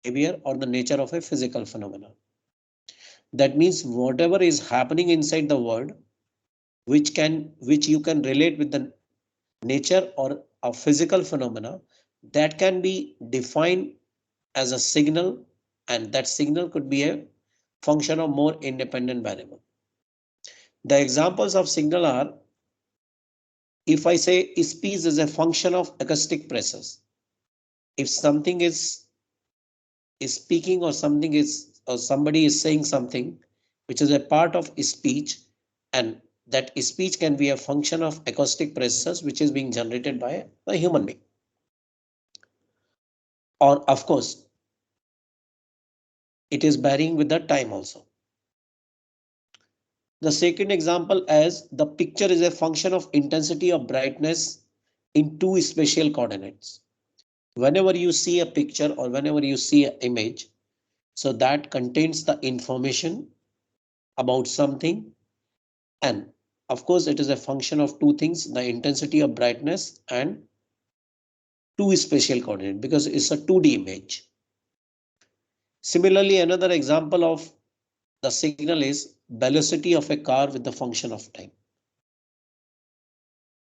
behavior or the nature of a physical phenomena. That means whatever is happening inside the world, which you can relate with the nature or a physical phenomena, that can be defined as a signal, and that signal could be a function of more independent variable. The examples of signal are, if I say speech is a function of acoustic pressures, if something is speaking or something is or somebody is saying something which is a part of speech, and that speech can be a function of acoustic pressures which is being generated by a human being. Or of course it is varying with the time also. The second example as the picture is a function of intensity of brightness in two spatial coordinates. Whenever you see a picture or whenever you see an image, so that contains the information about something, and of course it is a function of two things, the intensity of brightness and two spatial coordinate, because it's a 2D image. Similarly, another example of the signal is velocity of a car with the function of time.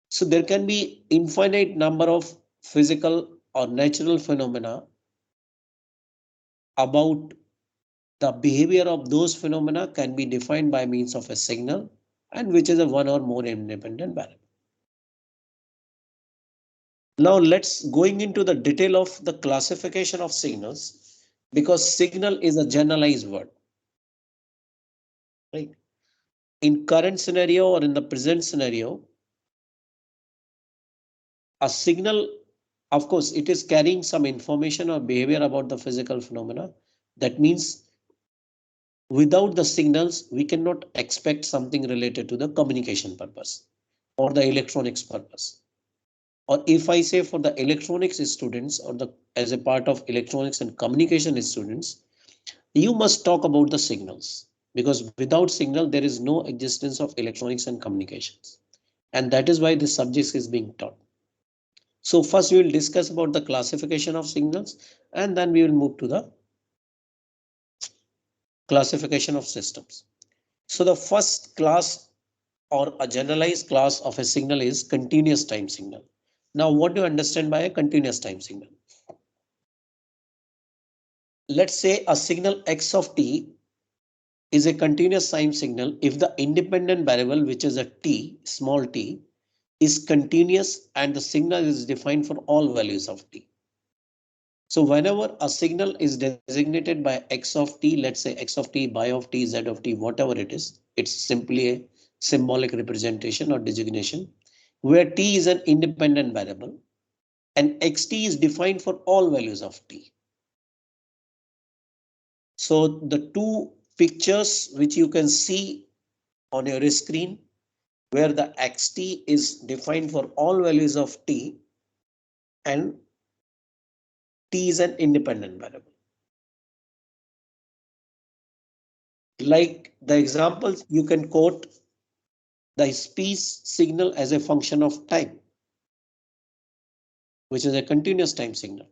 So there can be infinite number of physical or natural phenomena about the behavior of those phenomena can be defined by means of a signal, and which is a one or more independent variable. Now let's going into the detail of the classification of signals, because signal is a generalized word, right? In current scenario or in the present scenario, a signal, of course, it is carrying some information or behavior about the physical phenomena. That means without the signals, we cannot expect something related to the communication purpose or the electronics purpose. Or if I say for the electronics students or the as a part of electronics and communication students, you must talk about the signals, because without signal there is no existence of electronics and communications, and that is why this subject is being taught. So first we will discuss about the classification of signals, and then we will move to the classification of systems. So the first class or a generalized class of a signal is continuous time signal. Now what do you understand by a continuous time signal? Let's say a signal x of t is a continuous time signal if the independent variable, which is a t, small t, is continuous and the signal is defined for all values of t. So whenever a signal is designated by x of t, let's say x of t, y of t, z of t, whatever it is, it's simply a symbolic representation or designation where t is an independent variable and xt is defined for all values of t. So the two pictures which you can see on your screen, where the xt is defined for all values of t and t is an independent variable. Like the examples, you can quote the speech signal as a function of time, which is a continuous time signal.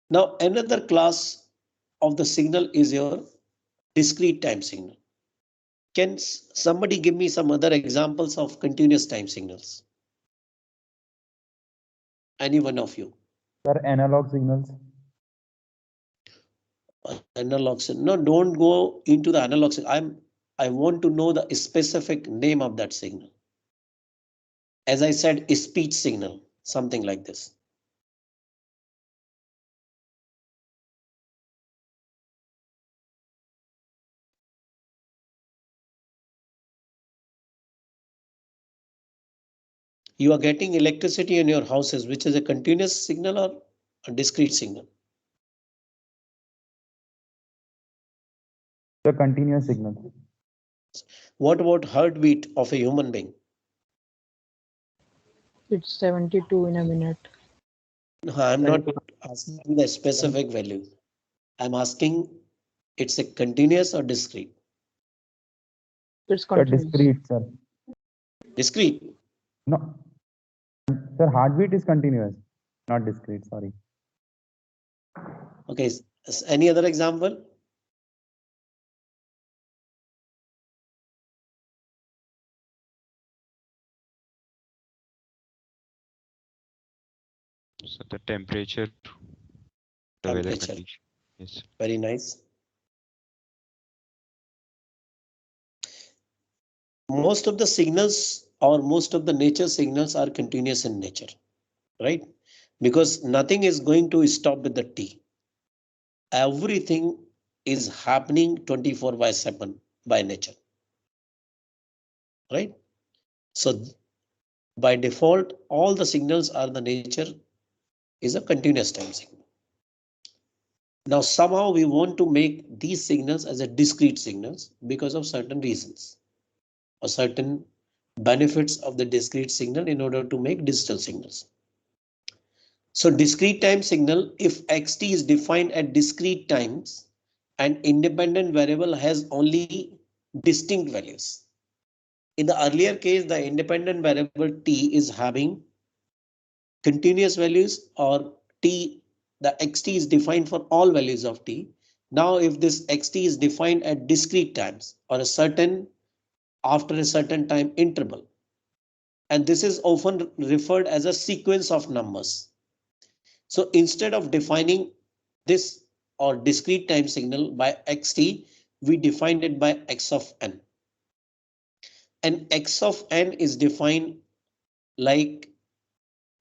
Now another class of the signal is your discrete time signal. Can somebody give me some other examples of continuous time signals? Any one of you? Sir, analog signals. Analog signal. No, don't go into the analog signal. I want to know the specific name of that signal. As I said, a speech signal, something like this. You are getting electricity in your houses, which is a continuous signal or a discrete signal? The continuous signal. What about heartbeat of a human being? It's 72 in a minute. No, I'm not 72. asking the specific value. I'm asking it's a continuous or discrete? It's Sir, continuous. discrete, sir. Discrete. No, sir, heartbeat is continuous, not discrete. Sorry. Okay, any other example? So the temperature, the weather Temperature. condition. Yes. Very nice. Most of the signals or most of the nature signals are continuous in nature, right? Because nothing is going to stop with the T. Everything is happening 24/7 by nature, right? So by default, all the signals are the nature is a continuous time signal. Now somehow we want to make these signals as a discrete signals because of certain reasons or certain benefits of the discrete signal in order to make digital signals. So discrete time signal, if xt is defined at discrete times, an independent variable has only distinct values. In the earlier case, the independent variable t is having continuous values, or t, the xt is defined for all values of t. Now if this xt is defined at discrete times or a certain after a certain time interval, and this is often referred as a sequence of numbers. So instead of defining this or discrete time signal by xt, we defined it by x of n. And x of n is defined like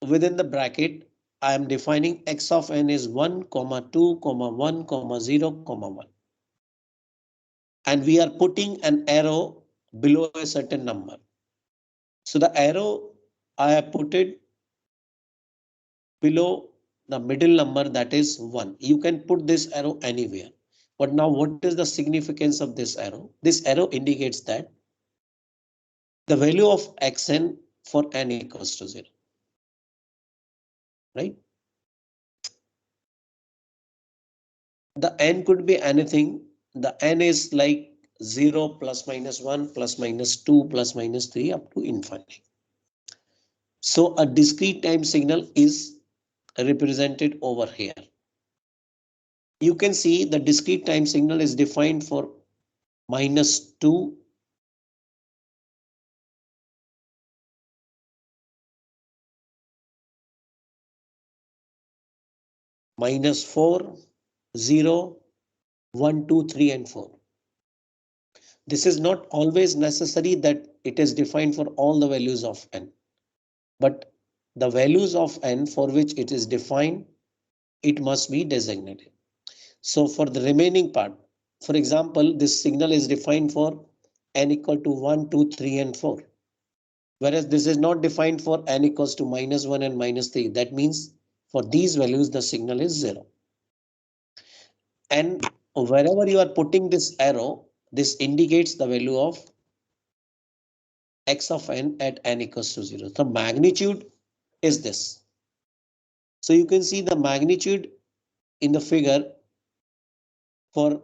within the bracket. I am defining x of n is 1, 2, 1, 0, 1. And we are putting an arrow below a certain number. So the arrow I have put it below the middle number, that is 1. You can put this arrow anywhere. But now what is the significance of this arrow? This arrow indicates that the value of xn for n equals to 0. Right? The n could be anything. The n is like 0 plus minus 1 plus minus 2 plus minus 3 up to infinity. So a discrete time signal is represented over here. You can see the discrete time signal is defined for -2, -4, 0, 1, 2, 3, and 4. This is not always necessary that it is defined for all the values of n, but the values of n for which it is defined, it must be designated. So for the remaining part, for example, this signal is defined for n equal to 1, 2, 3, and 4. Whereas this is not defined for n equals to -1 and -3. That means for these values, the signal is 0. And wherever you are putting this arrow, this indicates the value of x of n at n equals to 0. The magnitude is this. So you can see the magnitude in the figure for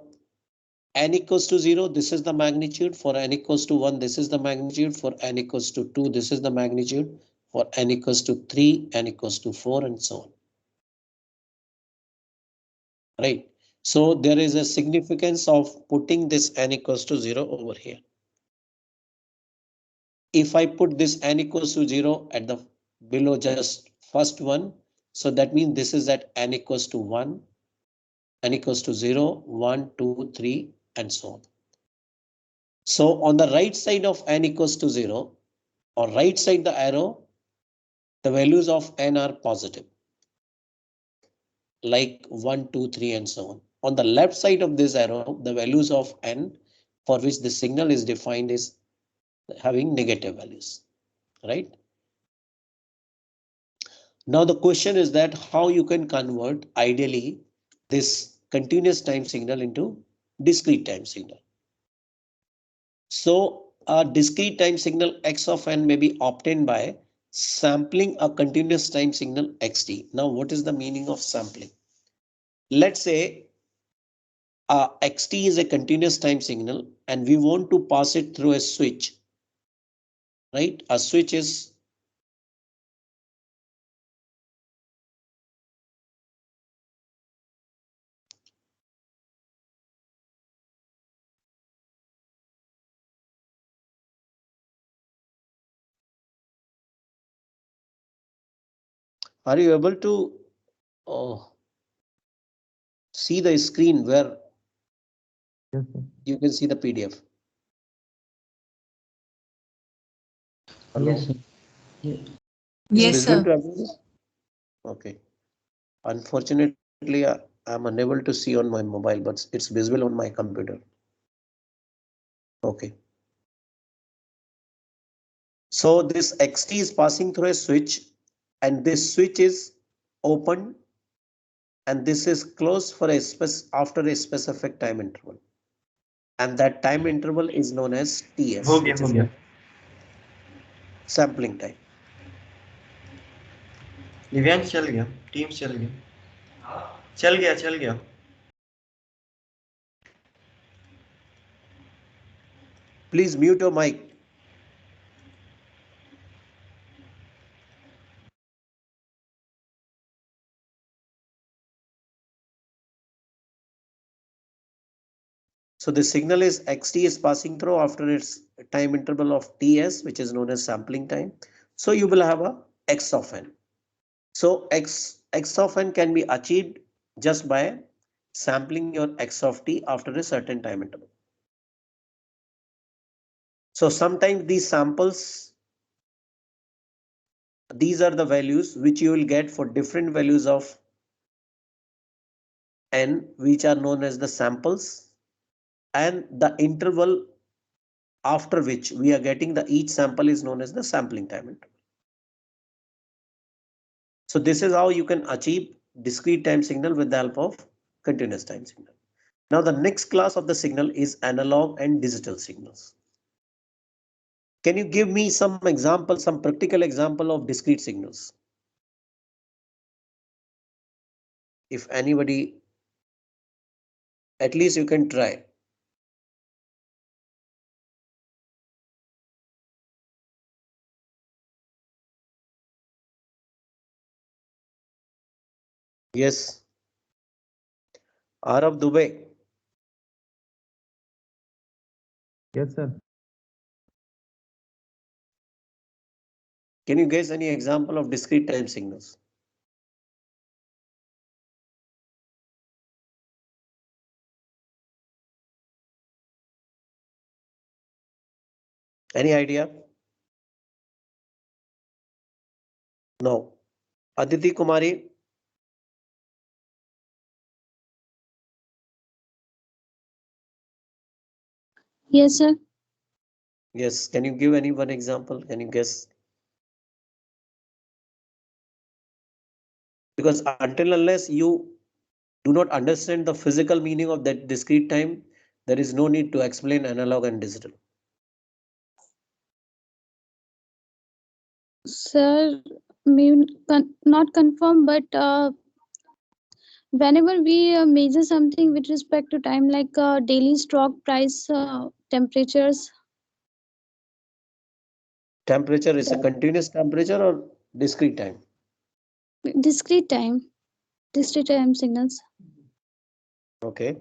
n equals to 0. This is the magnitude. For n equals to 1, this is the magnitude. For n equals to 2, this is the magnitude. For n equals to 3, n equals to 4, and so on. Right. So there is a significance of putting this n equals to 0 over here. If I put this n equals to 0 at the below just first one, so that means this is at n equals to 1, n equals to 0, 1, 2, 3, and so on. So on the right side of n equals to 0, or right side the arrow, the values of n are positive, like 1, 2, 3, and so on. On the left side of this arrow, the values of n for which the signal is defined is having negative values, right? Now the question is that how you can convert ideally this continuous time signal into discrete time signal. So a discrete time signal x of n may be obtained by sampling a continuous time signal xt. Now what is the meaning of sampling? Let's say xt is a continuous time signal and we want to pass it through a switch, right? A switch is Are you able to see the screen where Yes, sir. you can see the PDF? Hello? Yes, sir. It's Yes, visible sir. to everyone? Okay. Unfortunately, I'm unable to see on my mobile, but it's visible on my computer. Okay. So this XT is passing through a switch, and this switch is open, and this is closed for a after a specific time interval. And that time interval is known as TS, which is sampling time. Divyansh चल गया, teams चल गया, चल गया. Please mute your mic. So the signal is XT is passing through after its time interval of TS, which is known as sampling time. So you will have a X of n. So X of n can be achieved just by sampling your X of t after a certain time interval. So sometimes these samples, these are the values which you will get for different values of n, which are known as the samples, and the interval after which we are getting the each sample is known as the sampling time interval. So this is how you can achieve discrete time signal with the help of continuous time signal. Now the next class of the signal is analog and digital signals. Can you give me some example, some practical example of discrete signals? If anybody, at least you can try. Yes. Arav Dubey. Yes, sir. Can you guess any example of discrete time signals? Any idea? No. Aditi Kumari. Yes, sir. Yes. Can you give any one example? Can you guess? Because until unless you do not understand the physical meaning of that discrete time, there is no need to explain analog and digital. Sir, not confirm, but whenever we measure something with respect to time, like daily stock price, temperatures, Temperature is a continuous temperature or discrete time? discrete time signals. Okay.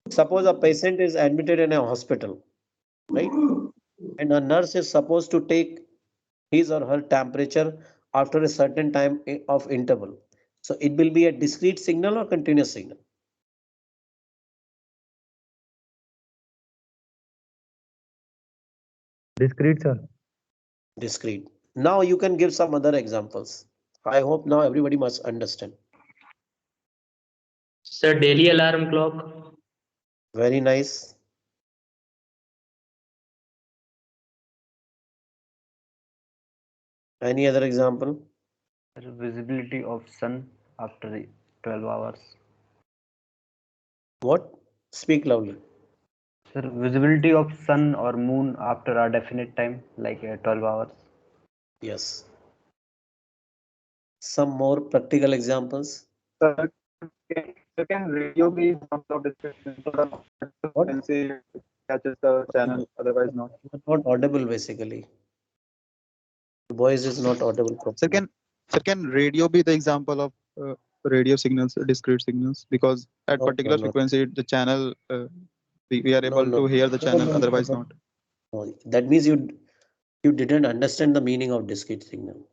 Suppose a patient is admitted in a hospital, right? And a nurse is supposed to take his or her temperature after a certain time of interval. So it will be a discrete signal or continuous signal? Discrete, sir. Discrete. Now you can give some other examples. I hope now everybody must understand. Sir, daily alarm clock. Very nice. Any other example? Visibility of sun after 12 hours. What? Speak loudly. Sir, visibility of sun or moon after a definite time, like 12 hours. Yes. Some more practical examples. Sir, can radio be example of description so the What? frequency catches the channel, otherwise not? Not audible basically. The voice is not audible properly. Sir, can radio be the example of radio signals, discrete signals? Because at No, particular no, no. frequency, the channel we are able No. to hear the channel, otherwise not. No. That means you didn't understand the meaning of discrete signal.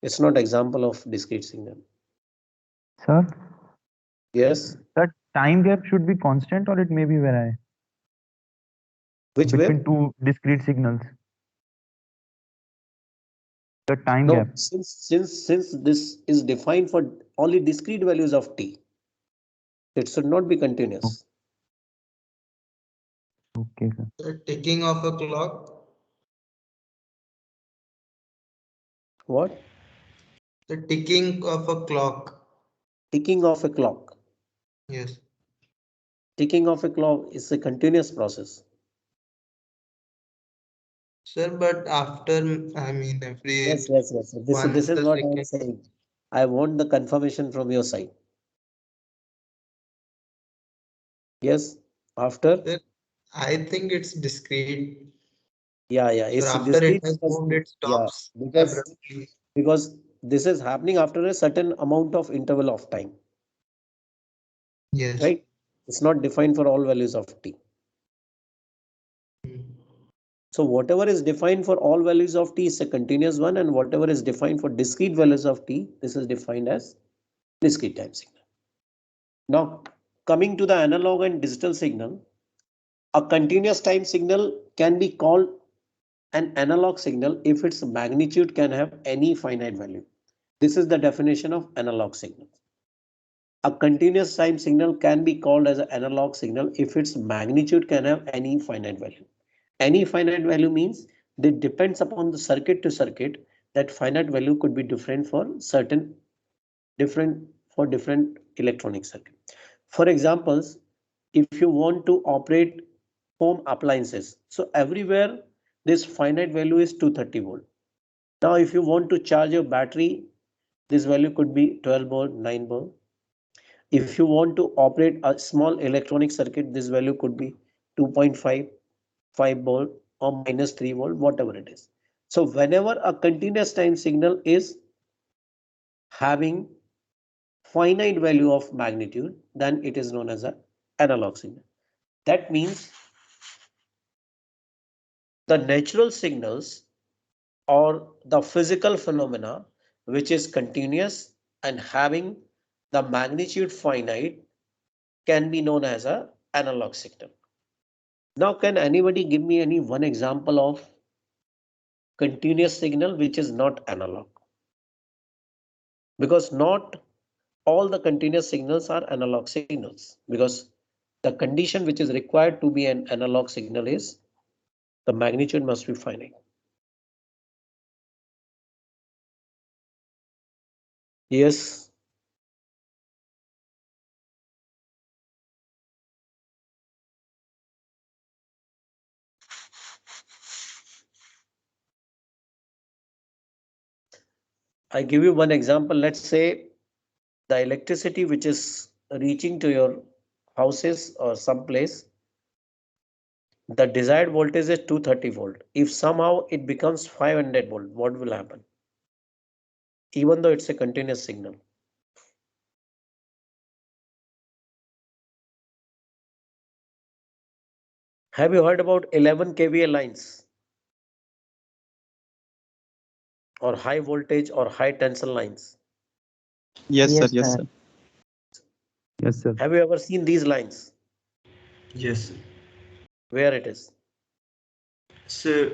It's not example of discrete signal. Sir, Yes. that time gap should be constant or it may be vary Which between way? two discrete signals. The time No, gap. since this is defined for only discrete values of t, it should not be continuous. Okay, sir. The ticking of a clock. What? The ticking of a clock. Ticking of a clock. Yes. Ticking of a clock is a continuous process. Sir, but after, I mean, every Yes. This once is the what I am second. saying. I want the confirmation from your side. Yes. After. Sir, I think it's discrete. Yeah. So It's after it discrete has because moved, it yeah, stops because abruptly. because this is happening after a certain amount of interval of time. Yes. Right? It's not defined for all values of t. So whatever is defined for all values of t is a continuous one, and whatever is defined for discrete values of t, this is defined as discrete time signal. Now, coming to the analog and digital signal, a continuous time signal can be called an analog signal if its magnitude can have any finite value. This is the definition of analog signal. A continuous time signal can be called as an analog signal if its magnitude can have any finite value. Any finite value means that depends upon the circuit to circuit. That finite value could be different for different electronic circuit. For examples, if you want to operate home appliances, so everywhere this finite value is 230 volt. Now if you want to charge your battery, this value could be 12 volt, 9 volt. If you want to operate a small electronic circuit, this value could be 2.5, 5 volt or minus 3 volt, whatever it is. So whenever a continuous time signal is having finite value of magnitude, then it is known as an analog signal. That means the natural signals or the physical phenomena which is continuous and having the magnitude finite can be known as an analog signal. Now, can anybody give me any one example of continuous signal which is not analog? Because not all the continuous signals are analog signals, because the condition which is required to be an analog signal is the magnitude must be finite. Yes. I give you one example. Let's say the electricity which is reaching to your houses or some place, the desired voltage is 230 volt. If somehow it becomes 500 volt, what will happen? Even though it's a continuous signal. Have you heard about 11 kVA lines? Or high voltage or high tensile lines? Yes, sir. Yes, sir. Yes, sir. Have you ever seen these lines? Yes. Where it is? So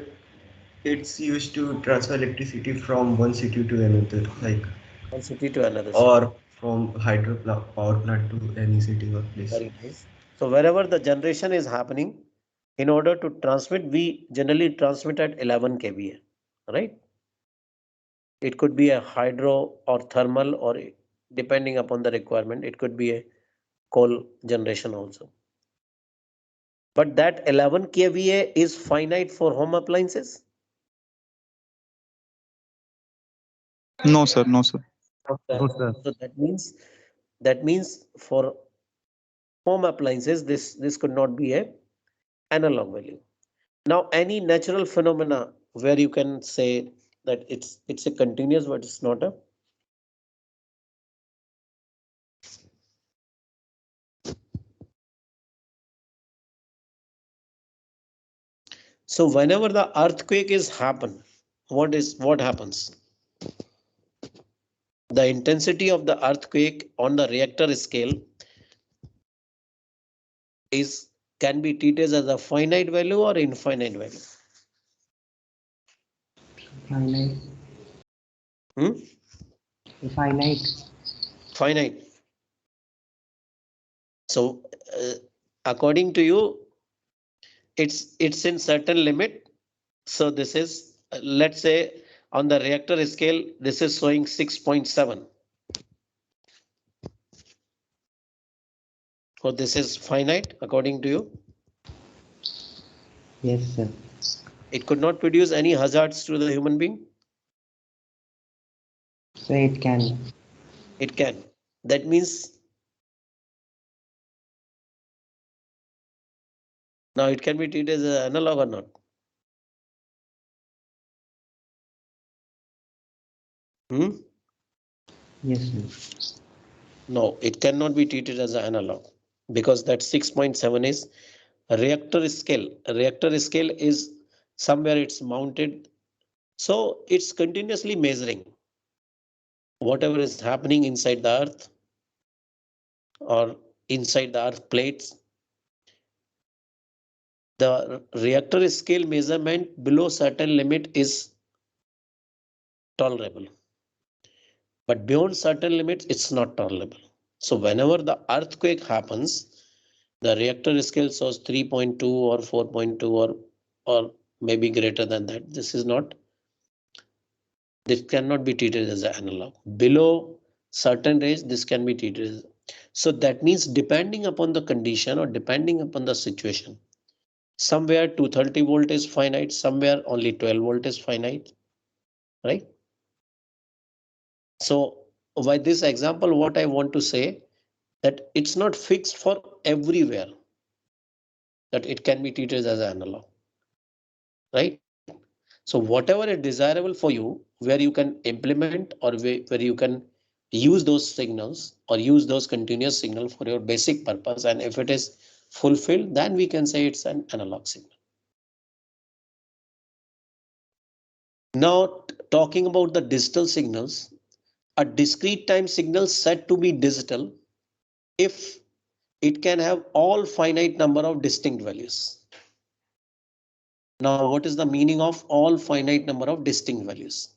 it's used to transfer electricity from one city to another, like One city to another city. or from power plant to any city or place. Very nice. So wherever the generation is happening, in order to transmit, we generally transmit at 11 kVA, right? It could be a hydro or thermal, or depending upon the requirement, it could be a coal generation also. But that 11 kVA is finite for home appliances? No, sir. No, sir. No, sir. So that means for home appliances, this could not be a analog value. Now, any natural phenomena where you can say that it's a continuous, but it's not a. So whenever the earthquake is happen, what happens? the intensity of the earthquake on the reactor scale can be treated as a finite value or infinite value? Finite. Finite. Finite. So according to you, it's in certain limit. So this is, let's say on the reactor scale, this is showing 6.7. So this is finite according to you? Yes, sir. It could not produce any hazards to the human being? So it can. It can. That means now it can be treated as an analog or not? Yes, sir. No, it cannot be treated as an analog because that 6.7 is a reactor scale. A reactor scale is somewhere it's mounted. So it's continuously measuring whatever is happening inside the earth or inside the earth plates. The reactor scale measurement below certain limit is tolerable, but beyond certain limits, it's not tolerable. So whenever the earthquake happens, the reactor scale shows 3.2 or 4.2 or maybe greater than that. This cannot be treated as an analog. Below certain range, this can be treated as. So that means depending upon the condition or depending upon the situation, somewhere 230 volt is finite, somewhere only 12 volt is finite, right? So by this example, what I want to say that it's not fixed for everywhere, that it can be treated as an analog, right? So whatever is desirable for you, where you can implement or where you can use those signals or use those continuous signal for your basic purpose, and if it is fulfilled, then we can say it's an analog signal. Now talking about the digital signals, a discrete time signal said to be digital if it can have all finite number of distinct values. Now, what is the meaning of all finite number of distinct values?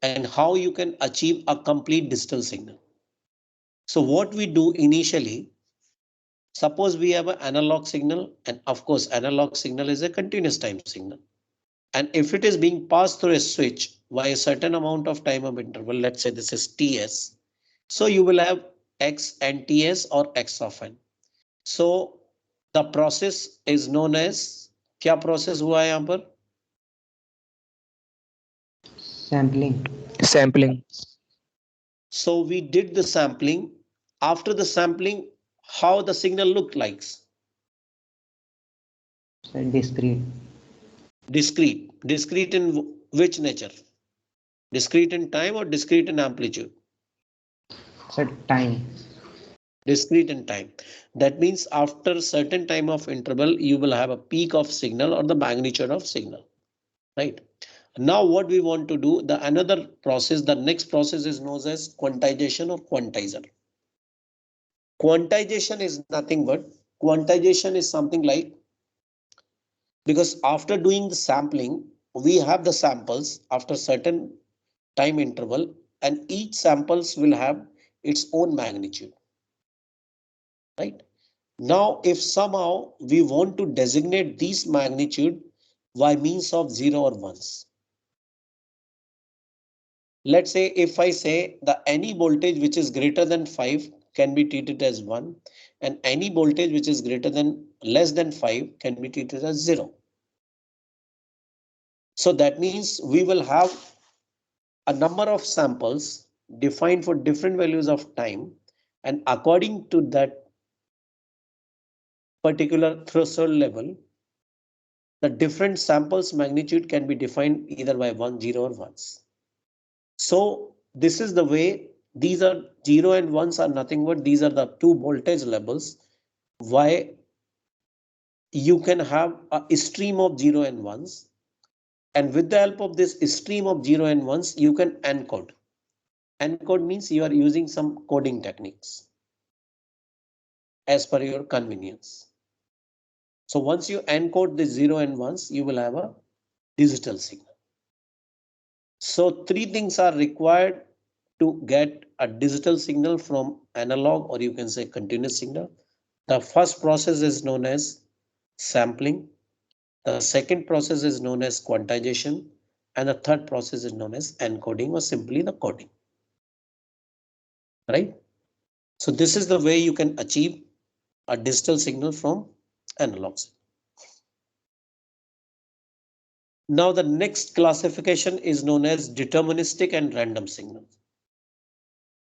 And how you can achieve a complete digital signal? So what we do initially, suppose we have an analog signal, and of course, analog signal is a continuous time signal. And if it is being passed through a switch by a certain amount of time of interval, let's say this is Ts. So you will have X and Ts or X of n. So the process is known as, क्या process हुआ है यहाँ पर? Sampling. So we did the sampling. After the sampling, how the signal looked like? Discrete. Discrete in which nature? Discrete in time or discrete in amplitude? So time. Discrete in time. That means after certain time of interval, you will have a peak of signal or the magnitude of signal, right? Now what we want to do, the another process, the next process is known as quantization or quantizer. Quantization is nothing but, quantization is something like, because after doing the sampling, we have the samples after certain time interval, and each samples will have its own magnitude, right? Now, if somehow we want to designate these magnitude by means of 0 or 1s. Let's say if I say the any voltage which is greater than 5 can be treated as 1, and any voltage which is greater than less than 5 can be treated as 0. So that means we will have a number of samples defined for different values of time, and according to that particular threshold level, the different samples magnitude can be defined either by 1, 0 or 1s. So this is the way, these are 0 and 1s are nothing but these are the two voltage levels. Why you can have a stream of 0 and 1s, and with the help of this stream of 0 and 1s, you can encode. Encode means you are using some coding techniques as per your convenience. So once you encode the 0 and 1s, you will have a digital signal. So three things are required to get a digital signal from analog, or you can say continuous signal. The first process is known as sampling. The second process is known as quantization. And the third process is known as encoding, or simply the coding. Right? So this is the way you can achieve a digital signal from analog signal. Now the next classification is known as deterministic and random signals.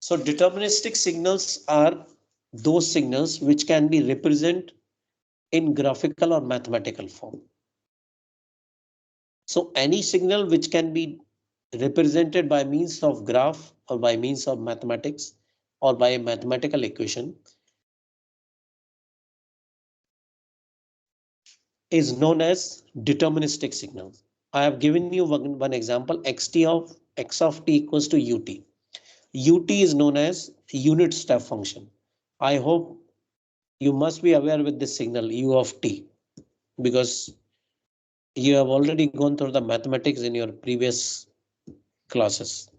So deterministic signals are those signals which can be represented in graphical or mathematical form. So any signal which can be represented by means of graph or by means of mathematics or by a mathematical equation is known as deterministic signals. I have given you one example, x of t equals to ut. Ut is known as unit step function. I hope you must be aware with this signal u of t, because you have already gone through the mathematics in your previous classes.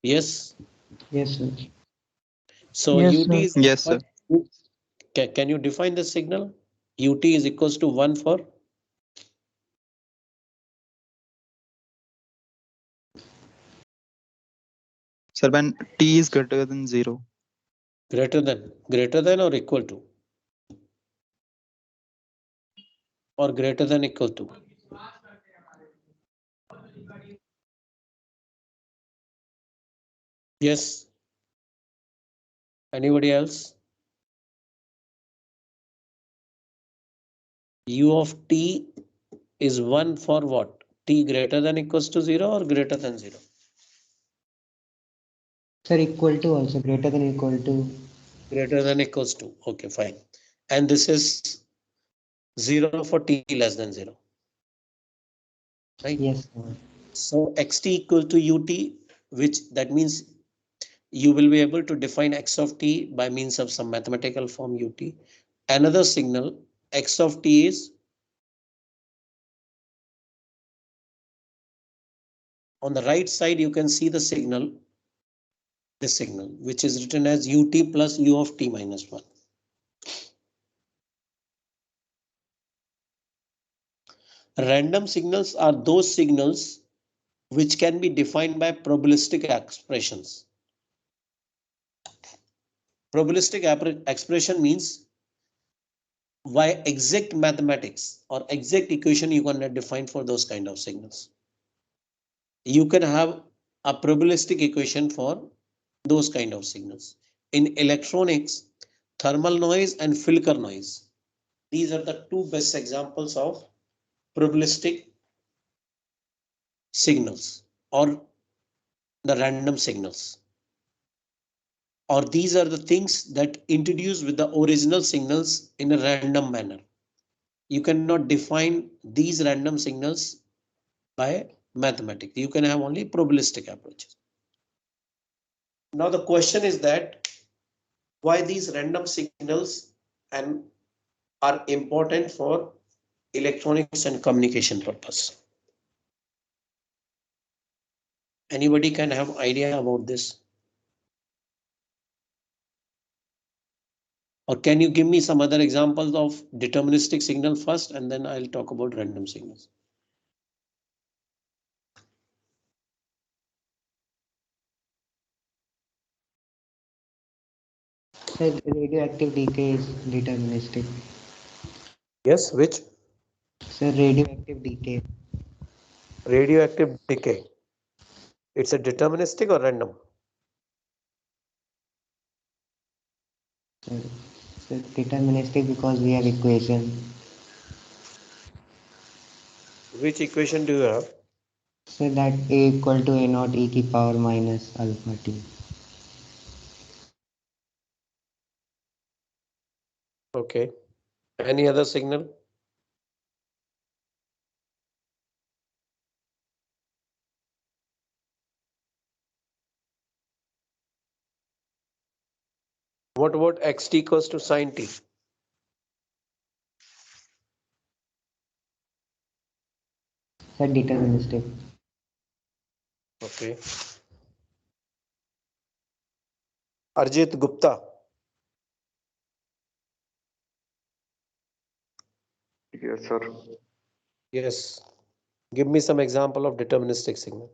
Yes. Yes, sir. So Yes, ut sir. is Yes, sir. can you define the signal? Ut is equals to 1 for Sir, when t is greater than 0. greater than or equal to, or greater than equal to. Yes. Anybody else? U of t is 1 for what? T greater than equals to 0 or greater than 0? Sir, equal to also, greater than equal to. Greater than equals to. Okay, fine. And this is 0 for t less than 0. Right? Yes, sir. So xt equal to ut, which that means you will be able to define x of t by means of some mathematical form ut. Another signal x of t is on the right side. You can see the signal, this signal, which is written as ut plus u of t minus 1. Random signals are those signals which can be defined by probabilistic expressions. Probabilistic expression means by exact mathematics or exact equation you cannot define for those kind of signals. You can have a probabilistic equation for those kind of signals. In electronics, thermal noise and Filker noise, these are the two best examples of probabilistic signals or the random signals. Or these are the things that introduce with the original signals in a random manner. You cannot define these random signals by mathematics. You can have only probabilistic approaches. Now the question is that why these random signals and are important for electronics and communication purpose. Anybody can have idea about this? Or can you give me some other examples of deterministic signal first, and then I'll talk about random signals. Sir, radioactive decay is deterministic. Yes, which? Sir, radioactive decay. Radioactive decay. It's a deterministic or random? Sir, deterministic because we have equation. Which equation do you have? So that A equal to A naught e की power minus alpha t. Okay. Any other signal? What about xt equals to sine t? Sir, deterministic. Okay. Arjit Gupta. Yes, sir. Yes. Give me some example of deterministic signal.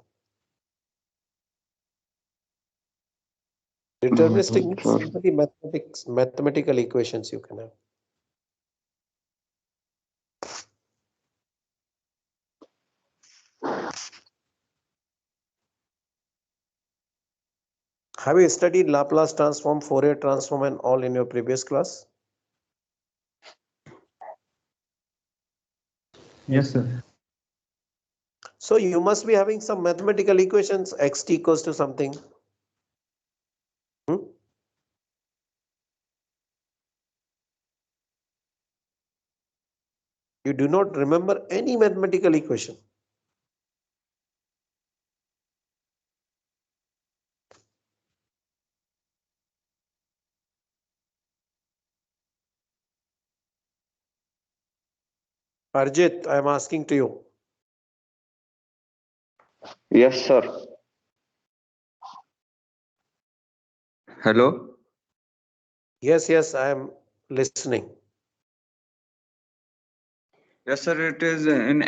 Deterministic means Sir. simply mathematical equations you can have. Have you studied Laplace transform, Fourier transform and all in your previous class? Yes, sir. So you must be having some mathematical equations, xt equals to something. You do not remember any mathematical equation. Arjit, I am asking to you. Yes, sir. Hello. Yes, yes, I am listening. Yes, sir. It is in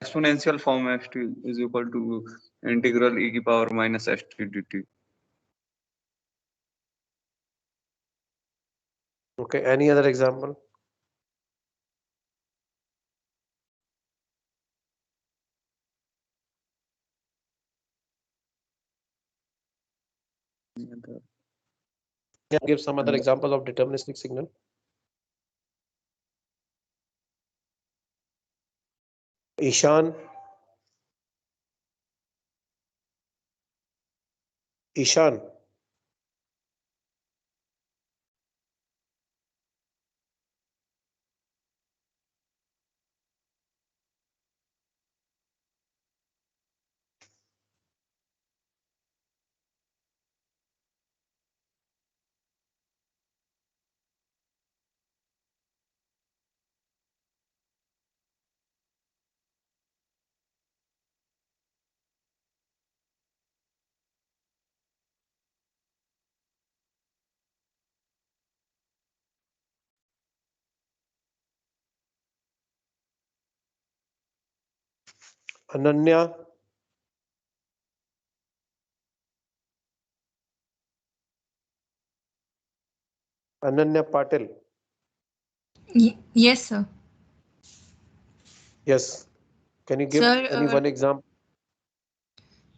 exponential form. Xt is equal to integral e to the power minus st dt. Okay, any other example? Yeah, give some other example of deterministic signal. Ishan. Ishan. Ananya. Ananya Patil. Yes, sir. Yes. Can you give Sir, any one example?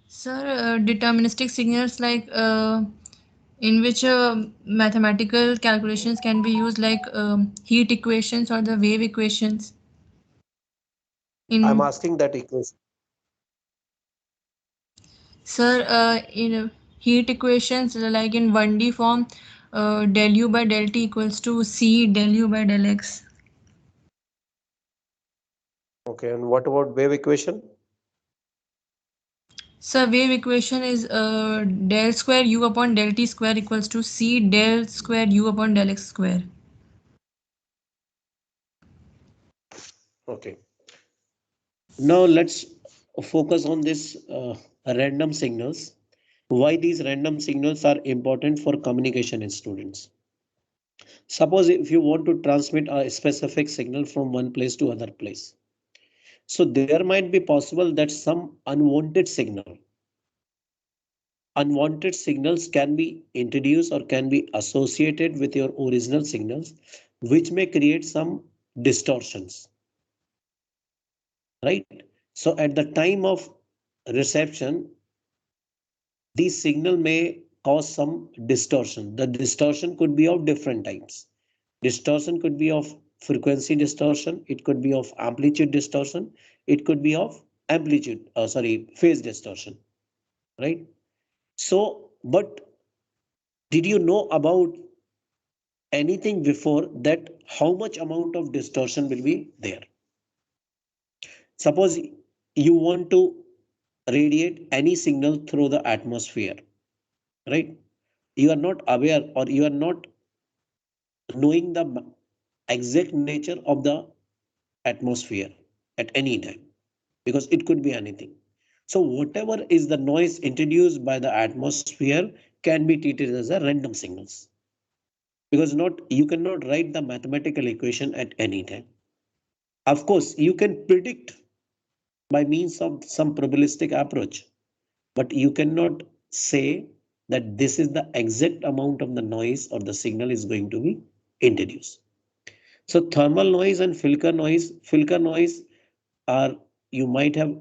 Sir, deterministic signals like in which mathematical calculations can be used, like heat equations or the wave equations. I'm In asking that equation. Sir, in heat equations, like in 1D form, del U by del T equals to C del U by del X. Okay, and what about wave equation? So wave equation is del square U upon del T square equals to C del square U upon del X square. Okay. Now let's focus on this random signals. Why these random signals are important for communication in students. Suppose if you want to transmit a specific signal from one place to other place. So there might be possible that some unwanted signals can be introduced or can be associated with your original signals, which may create some distortions. Right? So at the time of reception, these signal may cause some distortion. The distortion could be of different types. Distortion could be of frequency distortion. It could be of amplitude distortion. It could be of phase distortion. Right? So, but did you know about anything before that? How much amount of distortion will be there? Suppose you want to radiate any signal through the atmosphere, right? You are not aware or you are not knowing the exact nature of the atmosphere at any time, because it could be anything. So whatever is the noise introduced by the atmosphere can be treated as a random signals, because not you cannot write the mathematical equation at any time. Of course, you can predict by means of some probabilistic approach, but you cannot say that this is the exact amount of the noise or the signal is going to be introduced. So thermal noise and Filker noise are, you might have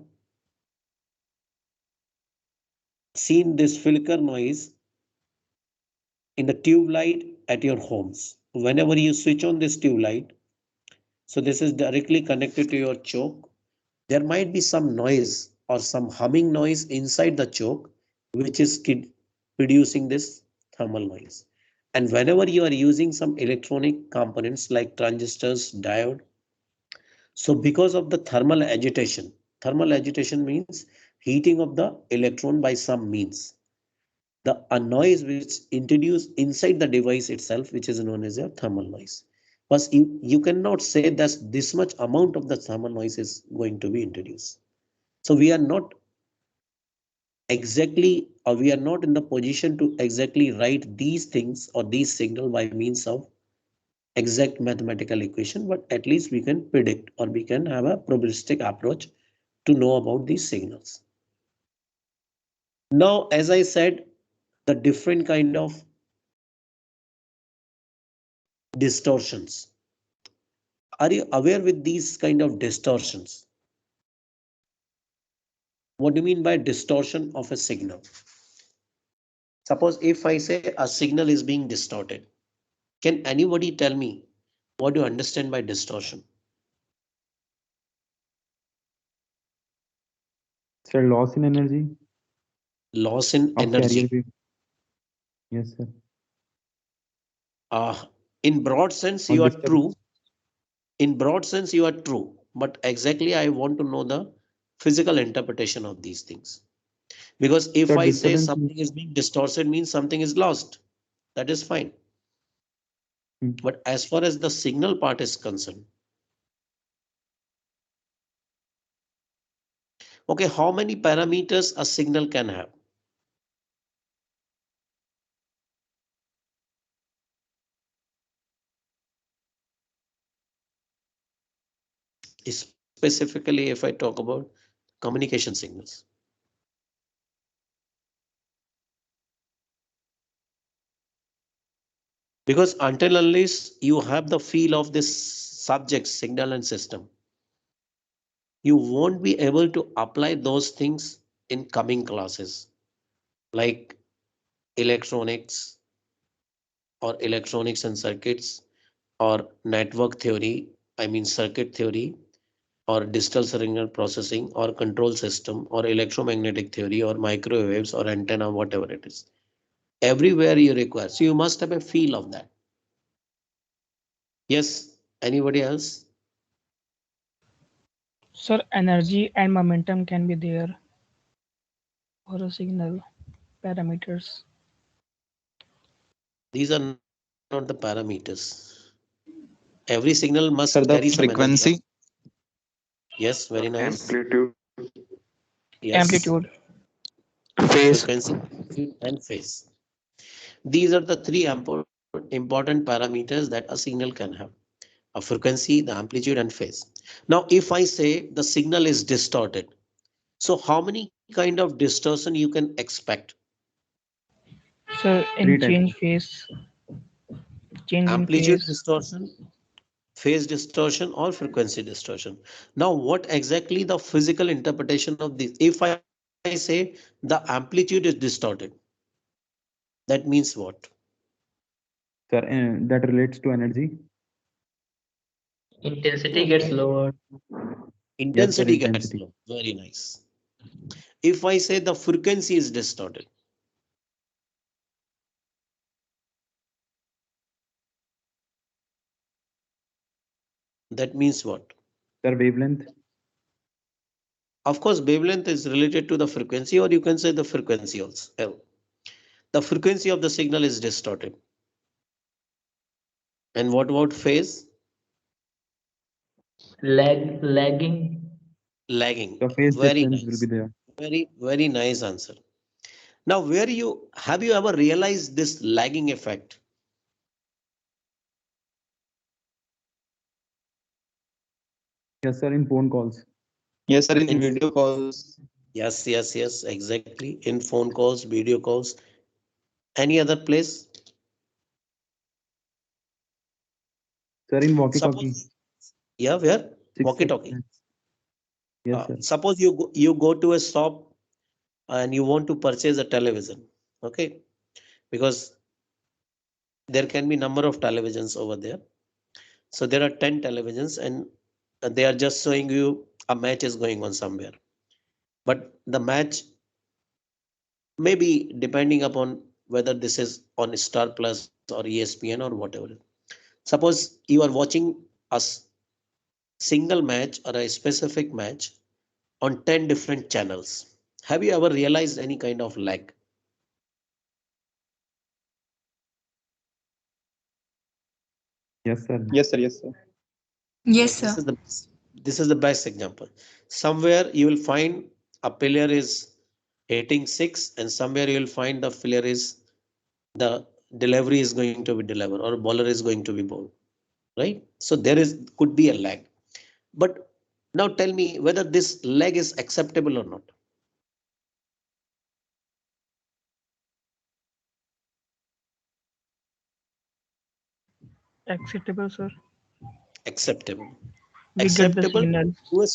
seen this Filker noise in the tube light at your homes. Whenever you switch on this tube light, so this is directly connected to your choke, there might be some noise or some humming noise inside the choke, which is producing this thermal noise. And whenever you are using some electronic components like transistors, diode, so because of the thermal agitation means heating of the electron by some means, a noise which introduced inside the device itself, which is known as a thermal noise. But you cannot say that this much amount of the thermal noise is going to be introduced. So we are not exactly, or we are not in the position to exactly write these things or these signal by means of exact mathematical equation, but at least we can predict or we can have a probabilistic approach to know about these signals. Now, as I said, the different kind of distortions. Are you aware with these kind of distortions? What do you mean by distortion of a signal? Suppose if I say a signal is being distorted, can anybody tell me what do you understand by distortion? Sir, loss in energy Loss in of carrier energy. wave. Yes, sir. In broad sense, Or you are disturbance. true. In broad sense, you are true. But exactly, I want to know the physical interpretation of these things. Because if Sir, I say disturbance something is being distorted, means something is lost. That is fine. But as far as the signal part is concerned, okay, how many parameters a signal can have? Specifically, if I talk about communication signals. Because until unless you have the feel of this subject, signal and system, you won't be able to apply those things in coming classes like electronics or electronics and circuits or network theory, I mean circuit theory, or digital signal processing or control system or electromagnetic theory or microwaves or antenna, whatever it is. Everywhere you require. So you must have a feel of that. Yes, anybody else? Sir, energy and momentum can be there for a signal parameters. These are not the parameters. Every signal must Sir, the carry some energy. frequency. Yes, very nice. Amplitude. Yes. Amplitude. Phase. Frequency and phase. These are the three important parameters that a signal can have. A frequency, the amplitude and phase. Now, if I say the signal is distorted, so how many kind of distortion you can expect? So in change phase, change in Amplitude phase. distortion, phase distortion or frequency distortion. Now, what exactly the physical interpretation of this? If I say the amplitude is distorted, that means what? Sir, that relates to energy. Intensity gets lowered. Intensity Yes, sir, gets intensity. low. Very nice. If I say the frequency is distorted, that means what? Sir, wavelength. Of course, wavelength is related to the frequency, or you can say the frequency also. The frequency of the signal is distorted. And what about phase? Lagging. Lagging. The phase Very difference will nice. be there. Very nice answer. Now, have you ever realized this lagging effect? Yes, sir, in phone calls. Yes, sir, in In video calls. Yes, exactly. In phone calls, video calls, any other place. Sir, in walkie-talkie. Suppose, yeah, where? 6 Walkie-talkie. seconds. Yes, sir. Suppose you go to a shop and you want to purchase a television, okay? Because there can be number of televisions over there. So there are 10 televisions and they are just showing you a match is going on somewhere. But the match may be depending upon whether this is on Star Plus or ESPN or whatever. Suppose you are watching a single match or a specific match on 10 different channels. Have you ever realized any kind of lag? Yes, sir. Yes, sir. Yes, sir. Yes, sir. This is the best example. Somewhere you will find a player is hitting 6 and somewhere you will find the player is the delivery is going to be delivered or bowler is going to be bowled, right? So there could be a lag. But now tell me whether this lag is acceptable or not. Acceptable, sir. Acceptable. We get the Acceptable signal. to a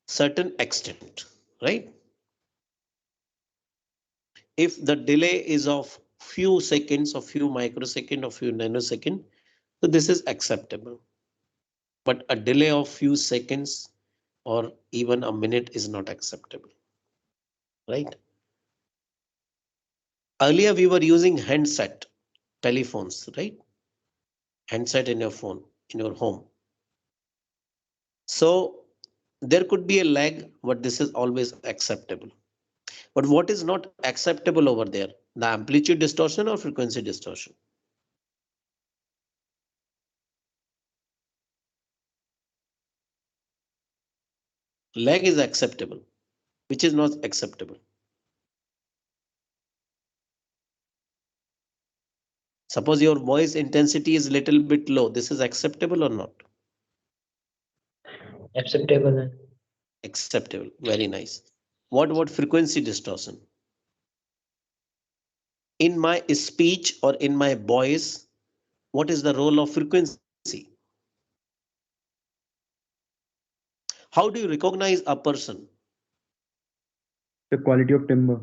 certain extent, right? If the delay is of few seconds or few microsecond or few nanosecond, so this is acceptable. But a delay of few seconds or even a minute is not acceptable, right? Earlier we were using handset telephones, right? Handset in your phone, in your home. So there could be a lag, but this is always acceptable. But what is not acceptable over there? The amplitude distortion or frequency distortion? Lag is acceptable, which is not acceptable. Suppose your voice intensity is little bit low. This is acceptable or not? Acceptable. Acceptable. Very nice. What about frequency distortion? In my speech or in my voice, what is the role of frequency? How do you recognize a person? The quality of timbre.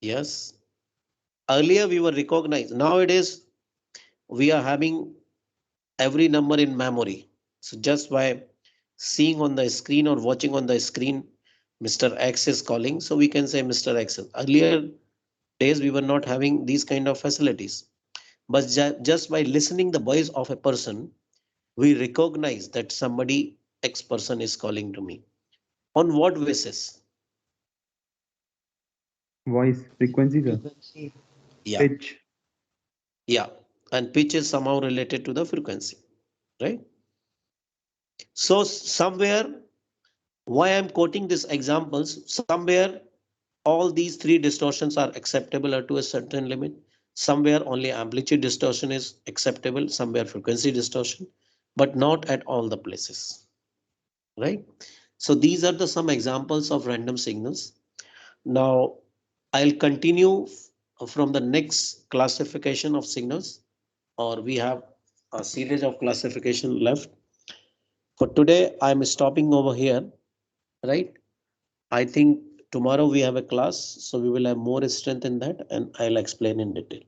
Yes. Earlier we were recognized. Nowadays we are having every number in memory. So just by seeing on the screen or watching on the screen, Mr. X is calling. So we can say Mr. X. Earlier days we were not having these kind of facilities. But just by listening the voice of a person, we recognize that somebody X person is calling to me. On what basis? Voice, frequency, sir. Yeah. Pitch. Yeah. And pitch is somehow related to the frequency, right? So somewhere, why I'm quoting these examples, somewhere all these three distortions are acceptable to a certain limit. Somewhere only amplitude distortion is acceptable, somewhere frequency distortion, but not at all the places, right? So these are the some examples of random signals. Now I'll continue from the next classification of signals, or we have a series of classification left. For today, I'm stopping over here, right? I think tomorrow we have a class, so we will have more strength in that and I'll explain in detail.